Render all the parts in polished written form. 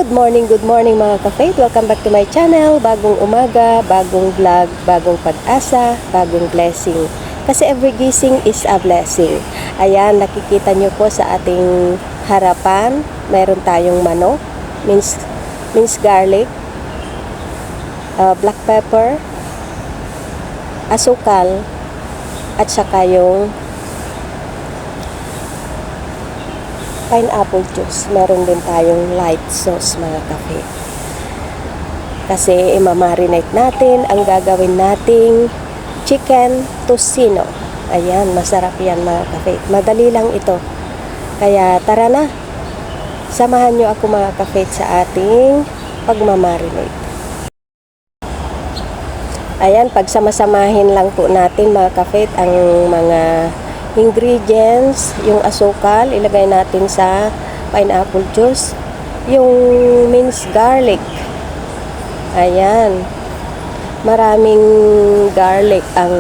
Good morning mga ka-faith. Welcome back to my channel. Bagong umaga, bagong vlog, bagong pag-asa, bagong blessing. Kasi every gising is a blessing. Ayan, nakikita nyo po sa ating harapan, mayroon tayong manok, minced garlic, black pepper, asukal, at saka yung pineapple juice. Meron din tayong light sauce mga kafe. Kasi imamarinate natin ang gagawin nating chicken tocino. Ayan, masarap yan mga kafe. Madali lang ito. Kaya tara na. Samahan nyo ako mga kafe sa ating pagmamarinate. Ayan, pagsamasamahin lang po natin mga kafe ang mga ingredients, yung asukal, ilagay natin sa pineapple juice, yung minced garlic. Ayan. Maraming garlic ang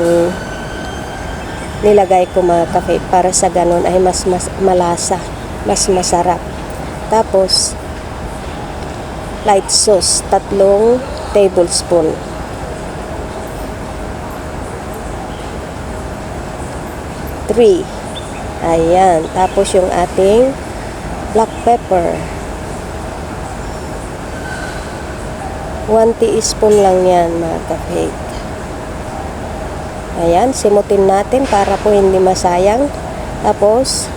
nilagay ko mga kafe para sa ganun ay mas malasa, mas masarap. Tapos light sauce, 3 tablespoon. Ayan. Tapos yung ating black pepper. 1 teaspoon lang yan mga ka-faith. Ayan. Simutin natin para po hindi masayang. Tapos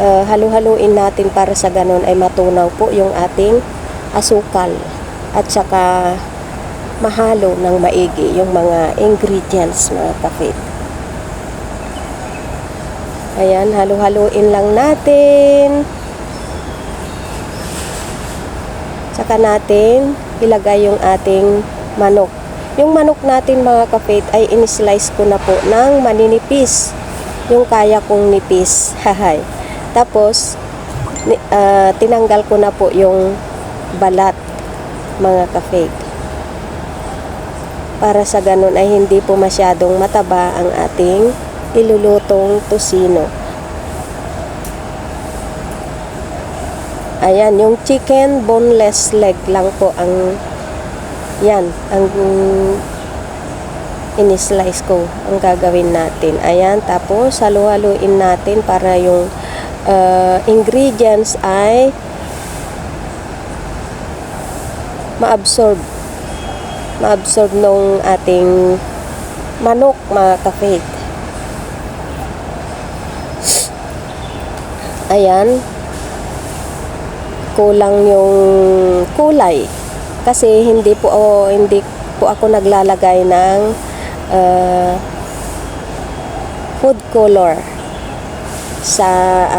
halu-haluin natin para sa ganun ay matunaw po yung ating asukal. At saka mahalo ng maigi yung mga ingredients mga ka-faith. Ayan, halu-haluin lang natin. Saka natin ilagay yung ating manok. Yung manok natin mga ka-faith ay in-slice ko na po ng maninipis. Yung kaya kong nipis. Hahay. Tapos, tinanggal ko na po yung balat mga ka-faith. Para sa ganun ay hindi po masyadong mataba ang ating ilulutong tocino. Ayan, yung chicken boneless leg lang po ang in-slice ko ang gagawin natin. Ayan, tapos halu-haluin natin para yung ingredients ay ma-absorb nung ating manok mga ka-faith. Ayan, kulang yung kulay kasi hindi po ako naglalagay ng food color sa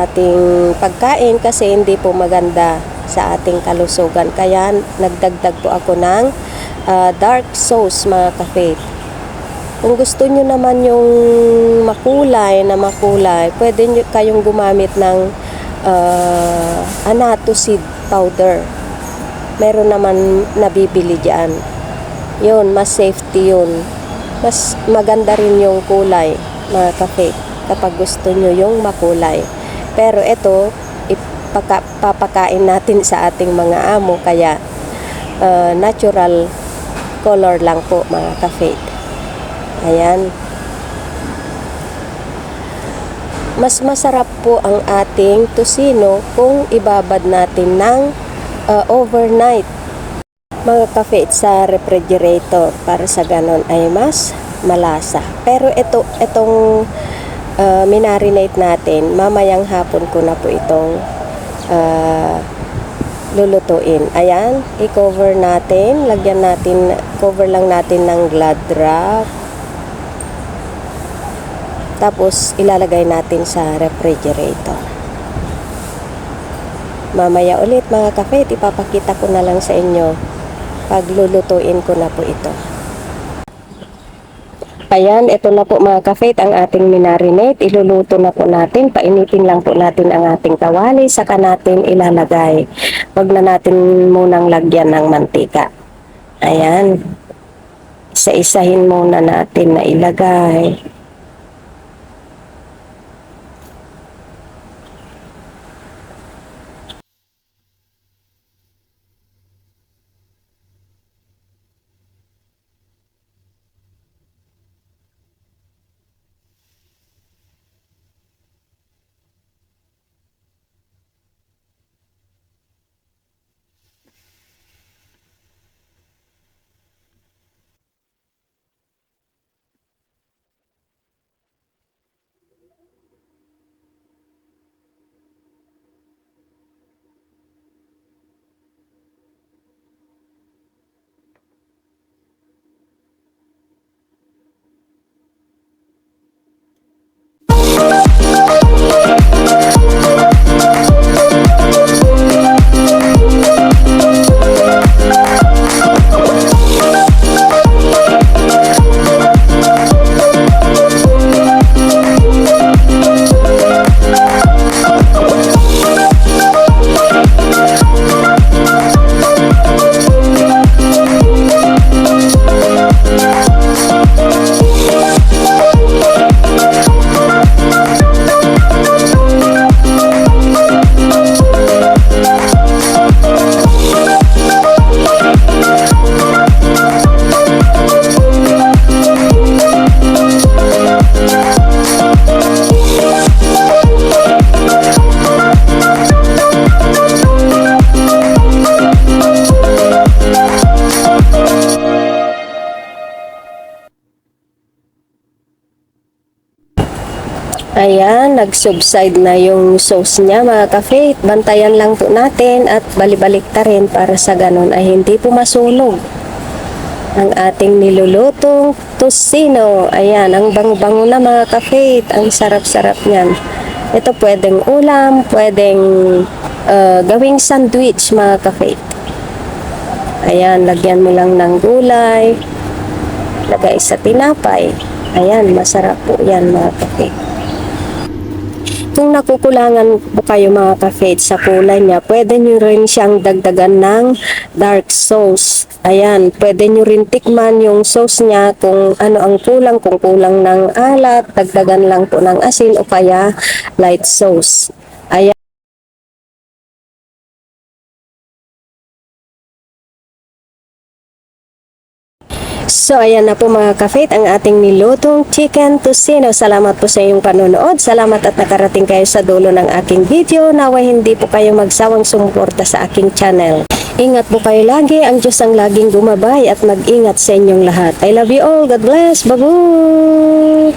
ating pagkain kasi hindi po maganda sa ating kalusugan. Kaya nagdagdag po ako ng dark sauce mga ka-faith. Kung gusto nyo naman yung makulay, pwede nyo kayong gumamit ng annatto seed powder. Meron naman nabibili dyan. Yun, mas safety yun. Mas maganda rin yung kulay, mga kafe, kapag gusto nyo yung makulay. Pero ito, papakain natin sa ating mga amo, kaya natural color lang po, mga kafe. Ayan. Mas masarap po ang ating tocino kung ibabad natin ng overnight mga kafe sa refrigerator para sa ganon ay mas malasa. Pero itong minarinate natin, mamayang hapon ko na po itong lulutuin. Ayan, i-cover natin, cover lang natin ng Glad wrap. Tapos, ilalagay natin sa refrigerator. Mamaya ulit mga kafe, ipapakita ko na lang sa inyo pag lulutuin ko na po ito. Ayan, ito na po mga kafe, ang ating minarinate. Iluluto na po natin. Painitin lang po natin ang ating kawali. Saka natin ilalagay. Huwag na natin munang lagyan ng mantika. Ayan. Isa-isahin muna natin na ilagay. Ayan, nag-subside na yung sauce niya mga ka-faith. Bantayan lang po natin at balibalik ta rin para sa ganun ay hindi po masunog ang ating nilulutong tocino. Ayan, ang bango-bango na mga ka-faith. Ang sarap-sarap niyan. Ito pwedeng ulam, pwedeng gawing sandwich mga ka-faith. Ayan, lagyan mo lang ng gulay. Lagay sa tinapay. Ayan, masarap po yan mga ka-faith. Kung nakukulangan po kayo mga ka-faith sa kulay niya, pwede nyo rin siyang dagdagan ng dark sauce. Ayan, pwede nyo rin tikman yung sauce niya kung ano ang kulang. Kung kulang ng alat, dagdagan lang po ng asin o kaya light sauce. Ayan. So, ayan na po mga ka-faith, ang ating nilutong chicken tocino. Salamat po sa inyong panonood. Salamat at nakarating kayo sa dulo ng aking video. Naway hindi po kayo magsawang sumuporta sa aking channel. Ingat po kayo lagi. Ang Diyos ang laging gumabay at mag-ingat sa inyong lahat. I love you all. God bless. Babu!